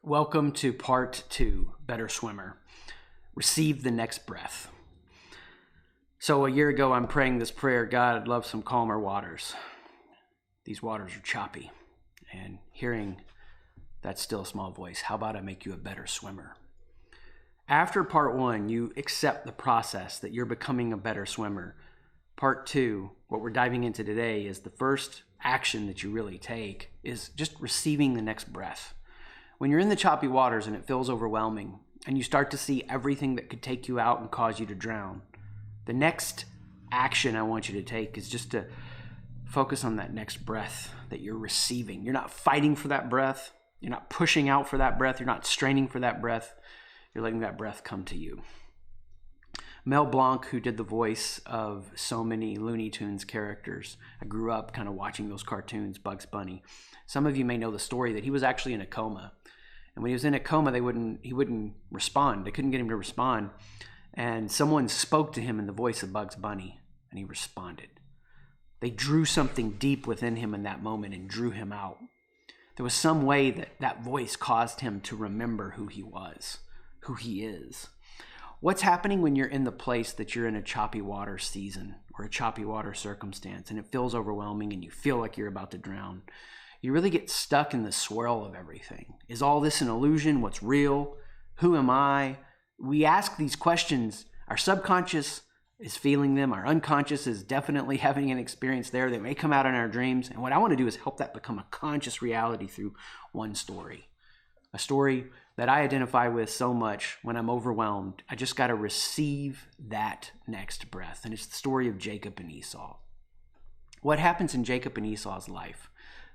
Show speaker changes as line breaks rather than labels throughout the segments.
Welcome to part 2, Better Swimmer. Receive the next breath. So a year ago, I'm praying this prayer, God, I'd love some calmer waters. These waters are choppy. And hearing that still small voice, how about I make you a better swimmer? After part 1, you accept the process that you're becoming a better swimmer. Part 2, what we're diving into today, is the first action that you really take is just receiving the next breath. When you're in the choppy waters and it feels overwhelming and you start to see everything that could take you out and cause you to drown, the next action I want you to take is just to focus on that next breath that you're receiving. You're not fighting for that breath. You're not pushing out for that breath. You're not straining for that breath. You're letting that breath come to you. Mel Blanc, who did the voice of so many Looney Tunes characters, I grew up kind of watching those cartoons, Bugs Bunny. Some of you may know the story that he was actually in a coma. And when he was in a coma, he wouldn't respond. They couldn't get him to respond. And someone spoke to him in the voice of Bugs Bunny, and he responded. They drew something deep within him in that moment and drew him out. There was some way that voice caused him to remember who he was, who he is. What's happening when you're in the place that you're in a choppy water season or a choppy water circumstance and it feels overwhelming and you feel like you're about to drown? You really get stuck in the swirl of everything. Is all this an illusion? What's real? Who am I? We ask these questions. Our subconscious is feeling them. Our unconscious is definitely having an experience there that may come out in our dreams. And what I want to do is help that become a conscious reality through one story. A story that I identify with so much when I'm overwhelmed. I just got to receive that next breath. And it's the story of Jacob and Esau. What happens in Jacob and Esau's life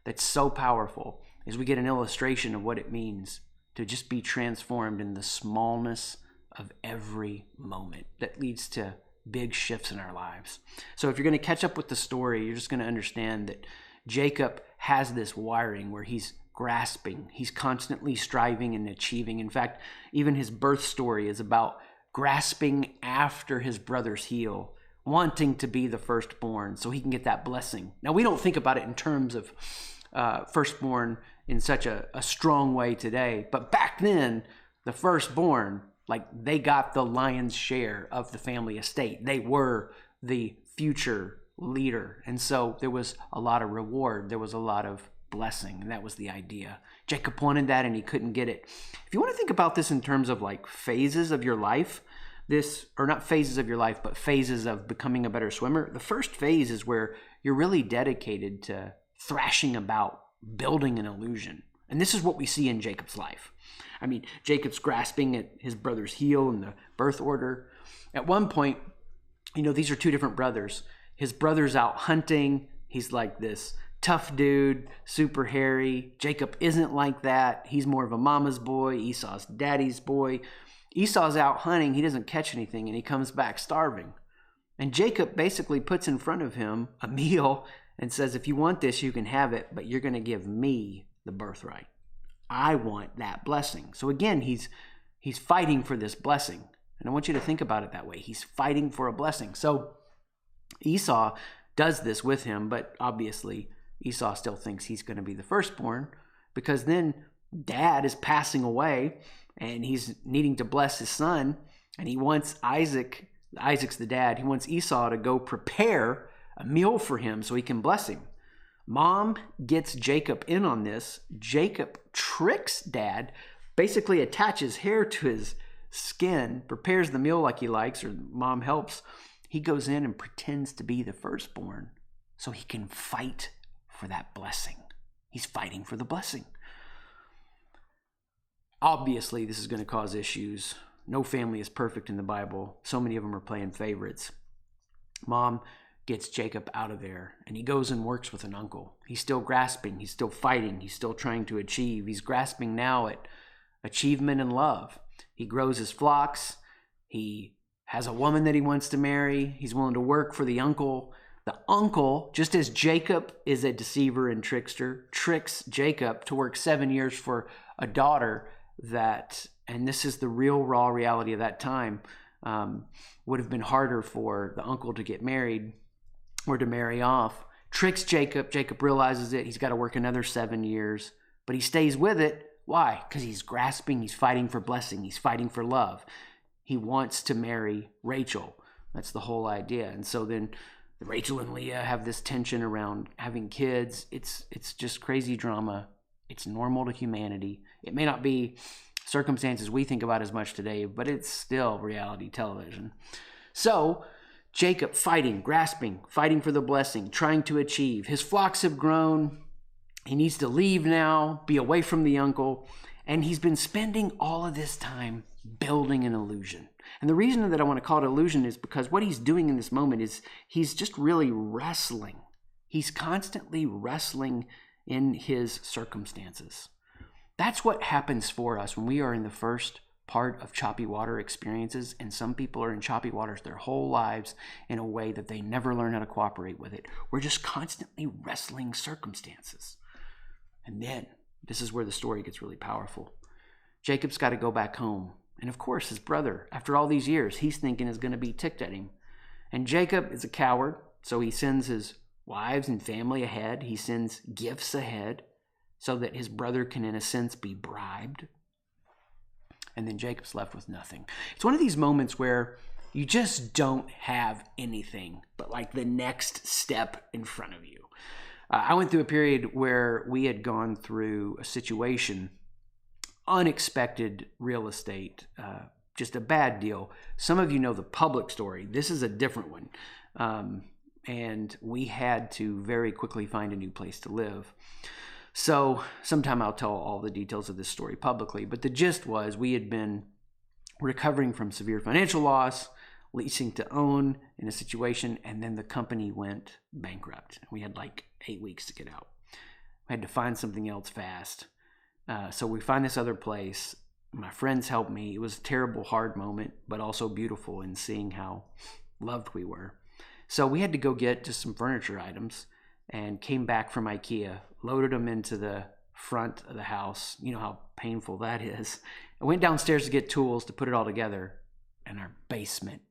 that's so powerful is we get an illustration of what it means to just be transformed in the smallness of every moment that leads to big shifts in our lives. So if you're going to catch up with the story, you're just going to understand that Jacob has this wiring where he's grasping. He's constantly striving and achieving. In fact, even his birth story is about grasping after his brother's heel, wanting to be the firstborn so he can get that blessing. Now, we don't think about it in terms of firstborn in such a strong way today, but back then, the firstborn, like, they got the lion's share of the family estate. They were the future leader. And so there was a lot of reward. There was a lot of blessing. And that was the idea. Jacob wanted that and he couldn't get it. If you want to think about this in terms of like phases of your life, or not phases of your life, but phases of becoming a better swimmer. The first phase is where you're really dedicated to thrashing about, building an illusion. And this is what we see in Jacob's life. I mean, Jacob's grasping at his brother's heel in the birth order. At one point, these are two different brothers. His brother's out hunting. He's like this tough dude, super hairy. Jacob isn't like that. He's more of a mama's boy. Esau's daddy's boy. Esau's out hunting. He doesn't catch anything, and he comes back starving. And Jacob basically puts in front of him a meal and says, if you want this, you can have it, but you're going to give me the birthright. I want that blessing. So again, he's fighting for this blessing. And I want you to think about it that way. He's fighting for a blessing. So Esau does this with him, but obviously Esau still thinks he's going to be the firstborn because then dad is passing away and he's needing to bless his son. And he wants Isaac's the dad. He wants Esau to go prepare a meal for him so he can bless him. Mom gets Jacob in on this. Jacob tricks dad, basically attaches hair to his skin, prepares the meal like he likes, or mom helps. He goes in and pretends to be the firstborn so he can fight for that blessing. He's fighting for the blessing. Obviously, this is going to cause issues. No family is perfect in the Bible. So many of them are playing favorites. Mom gets Jacob out of there, and he goes and works with an uncle. He's still grasping. He's still fighting. He's still trying to achieve. He's grasping now at achievement and love. He grows his flocks. He has a woman that he wants to marry. He's willing to work for the uncle. The uncle, just as Jacob is a deceiver and trickster, tricks Jacob to work 7 years for a daughter that, and this is the real raw reality of that time, would have been harder for the uncle to get married or to marry off. Tricks Jacob. Jacob realizes it. He's got to work another 7 years, but he stays with it Why? Because he's grasping, he's fighting for blessing, he's fighting for love. He wants to marry Rachel. That's the whole idea. And so then Rachel and Leah have this tension around having kids. It's just crazy drama. It's normal to humanity. It may not be circumstances we think about as much today, but it's still reality television. So Jacob fighting, grasping, fighting for the blessing, trying to achieve. His flocks have grown. He needs to leave now, be away from the uncle. And he's been spending all of this time building an illusion. And the reason that I want to call it illusion is because what he's doing in this moment is he's just really wrestling. He's constantly wrestling in his circumstances. That's what happens for us when we are in the first part of choppy water experiences, and some people are in choppy waters their whole lives in a way that they never learn how to cooperate with it. We're just constantly wrestling circumstances. And then, this is where the story gets really powerful. Jacob's got to go back home. And of course, his brother, after all these years, he's thinking is going to be ticked at him. And Jacob is a coward, so he sends his wives and family ahead. He sends gifts ahead so that his brother can, in a sense, be bribed. And then Jacob's left with nothing. It's one of these moments where you just don't have anything but like the next step in front of you. I went through a period where we had gone through a situation, unexpected real estate, just a bad deal. Some of you know the public story. This is a different one. And we had to very quickly find a new place to live. So sometime I'll tell all the details of this story publicly, but the gist was we had been recovering from severe financial loss, leasing to own in a situation, and then the company went bankrupt. We had like 8 weeks to get out. We had to find something else fast. So we find this other place. My friends helped me. It was a terrible, hard moment, but also beautiful in seeing how loved we were. So we had to go get just some furniture items and came back from IKEA, loaded them into the front of the house. You know how painful that is. I went downstairs to get tools to put it all together, and our basement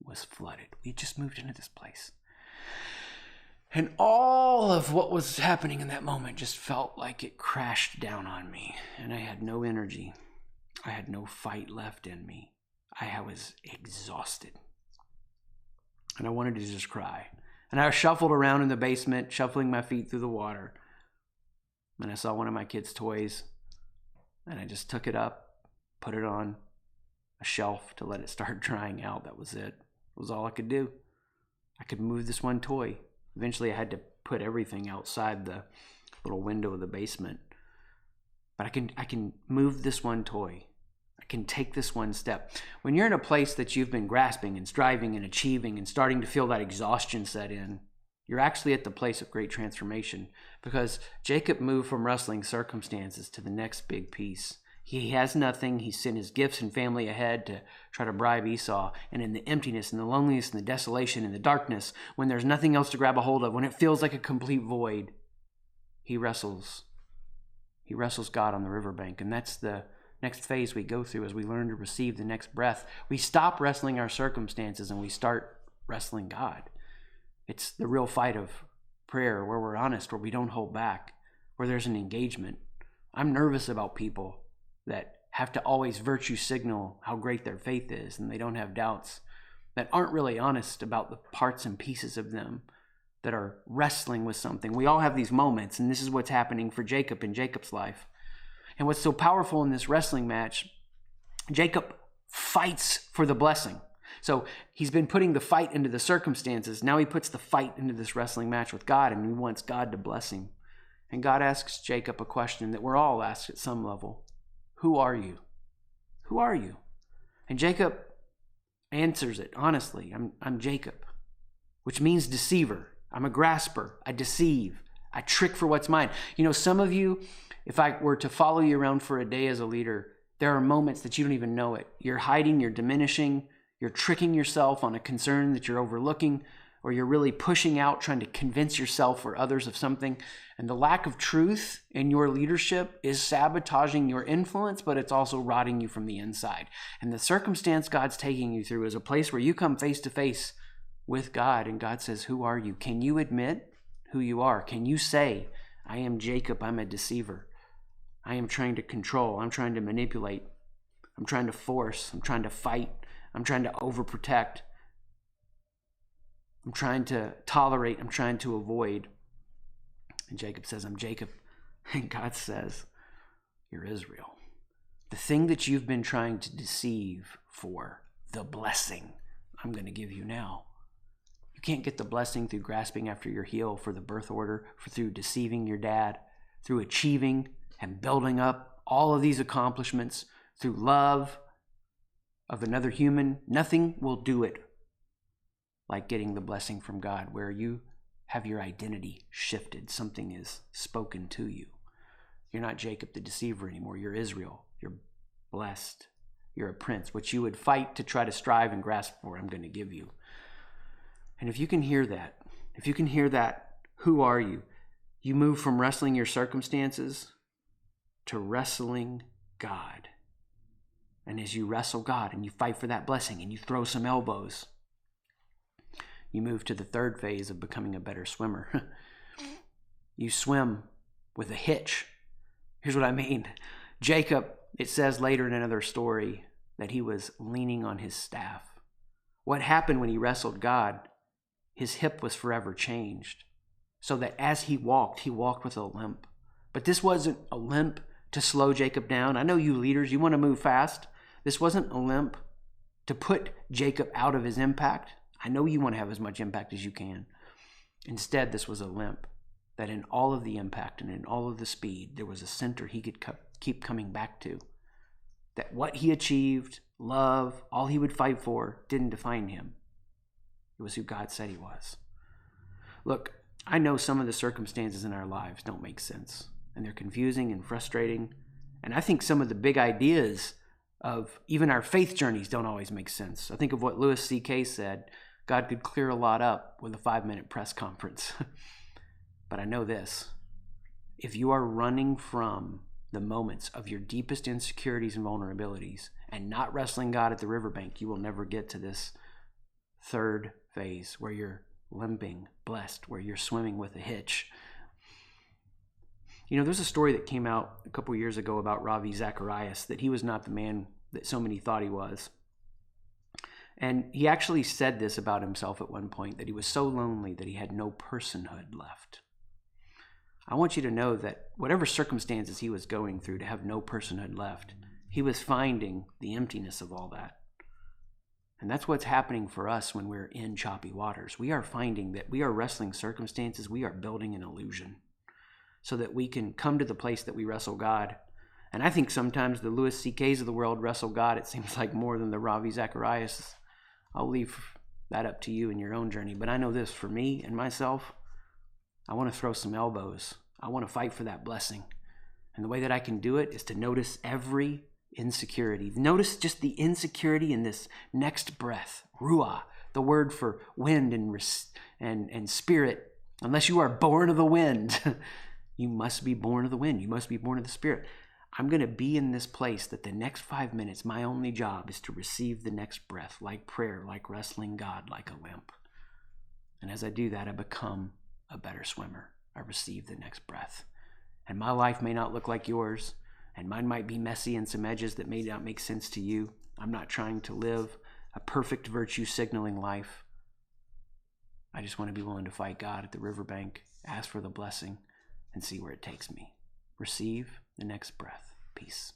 was flooded. We had just moved into this place. And all of what was happening in that moment just felt like it crashed down on me, and I had no energy. I had no fight left in me. I was exhausted, and I wanted to just cry. And I shuffled around in the basement, shuffling my feet through the water. And I saw one of my kids' toys, and I just took it up, put it on a shelf to let it start drying out. That was it. It was all I could do. I could move this one toy. Eventually, I had to put everything outside the little window of the basement. But I can move this one toy. I can take this one step. When you're in a place that you've been grasping and striving and achieving and starting to feel that exhaustion set in, you're actually at the place of great transformation, because Jacob moved from wrestling circumstances to the next big piece. He has nothing. He sent his gifts and family ahead to try to bribe Esau. And in the emptiness and the loneliness and the desolation and the darkness, when there's nothing else to grab a hold of, when it feels like a complete void, he wrestles. He wrestles God on the riverbank. And that's the next phase we go through as we learn to receive the next breath. We stop wrestling our circumstances and we start wrestling God. It's the real fight of prayer, where we're honest, where we don't hold back, where there's an engagement. I'm nervous about people that have to always virtue signal how great their faith is, and they don't have doubts, that aren't really honest about the parts and pieces of them that are wrestling with something. We all have these moments, and this is what's happening for Jacob in Jacob's life. And what's so powerful in this wrestling match, Jacob fights for the blessing. So he's been putting the fight into the circumstances. Now he puts the fight into this wrestling match with God, and he wants God to bless him. And God asks Jacob a question that we're all asked at some level. Who are you? Who are you? And Jacob answers it honestly. I'm Jacob, which means deceiver. I'm a grasper. I deceive. I trick for what's mine. You know, some of you, if I were to follow you around for a day as a leader, there are moments that you don't even know it. You're hiding, you're diminishing, you're tricking yourself on a concern that you're overlooking, or you're really pushing out, trying to convince yourself or others of something. And the lack of truth in your leadership is sabotaging your influence, but it's also rotting you from the inside. And the circumstance God's taking you through is a place where you come face to face with God, and God says, who are you? Can you admit who you are? Can you say, I am Jacob, I'm a deceiver? I am trying to control. I'm trying to manipulate. I'm trying to force. I'm trying to fight. I'm trying to overprotect. I'm trying to tolerate. I'm trying to avoid. And Jacob says, I'm Jacob. And God says, you're Israel. The thing that you've been trying to deceive for, the blessing I'm going to give you now. You can't get the blessing through grasping after your heel for the birth order, through deceiving your dad, through achieving and building up all of these accomplishments, through love of another human. Nothing will do it like getting the blessing from God, where you have your identity shifted. Something is spoken to you. You're not Jacob the deceiver anymore. You're Israel. You're blessed. You're a prince. What you would fight to try to strive and grasp for, I'm going to give you. And if you can hear that, who are you? You move from wrestling your circumstances to wrestling God. And as you wrestle God and you fight for that blessing and you throw some elbows, you move to the third phase of becoming a better swimmer. You swim with a hitch. Here's what I mean. Jacob, it says later in another story that he was leaning on his staff. What happened when he wrestled God? His hip was forever changed, so that as he walked with a limp. But this wasn't a limp to slow Jacob down. I know you leaders, you want to move fast. This wasn't a limp to put Jacob out of his impact. I know you want to have as much impact as you can. Instead, this was a limp that in all of the impact and in all of the speed, there was a center he could keep coming back to. That what he achieved, love, all he would fight for, didn't define him. It was who God said he was. Look, I know some of the circumstances in our lives don't make sense, and they're confusing and frustrating. And I think some of the big ideas of even our faith journeys don't always make sense. I think of what Louis C.K. said, God could clear a lot up with a 5-minute press conference. But I know this, if you are running from the moments of your deepest insecurities and vulnerabilities and not wrestling God at the riverbank, you will never get to this third phase where you're limping, blessed, where you're swimming with a hitch. You know, there's a story that came out a couple years ago about Ravi Zacharias, that he was not the man that so many thought he was. And he actually said this about himself at one point, that he was so lonely that he had no personhood left. I want you to know that whatever circumstances he was going through, to have no personhood left, he was finding the emptiness of all that. And that's what's happening for us when we're in choppy waters. We are finding that we are wrestling circumstances, we are building an illusion so that we can come to the place that we wrestle God. And I think sometimes the Louis C.K.'s of the world wrestle God, it seems like, more than the Ravi Zacharias. I'll leave that up to you in your own journey. But I know this, for me and myself, I want to throw some elbows. I want to fight for that blessing. And the way that I can do it is to notice every insecurity. Notice just the insecurity in this next breath. Ruah, the word for wind and spirit. Unless you are born of the wind, you must be born of the wind. You must be born of the Spirit. I'm going to be in this place that the next 5 minutes, my only job is to receive the next breath, like prayer, like wrestling God, like a limp. And as I do that, I become a better swimmer. I receive the next breath. And my life may not look like yours, and mine might be messy and some edges that may not make sense to you. I'm not trying to live a perfect virtue signaling life. I just want to be willing to fight God at the riverbank, ask for the blessing, and see where it takes me. Receive the next breath. Peace.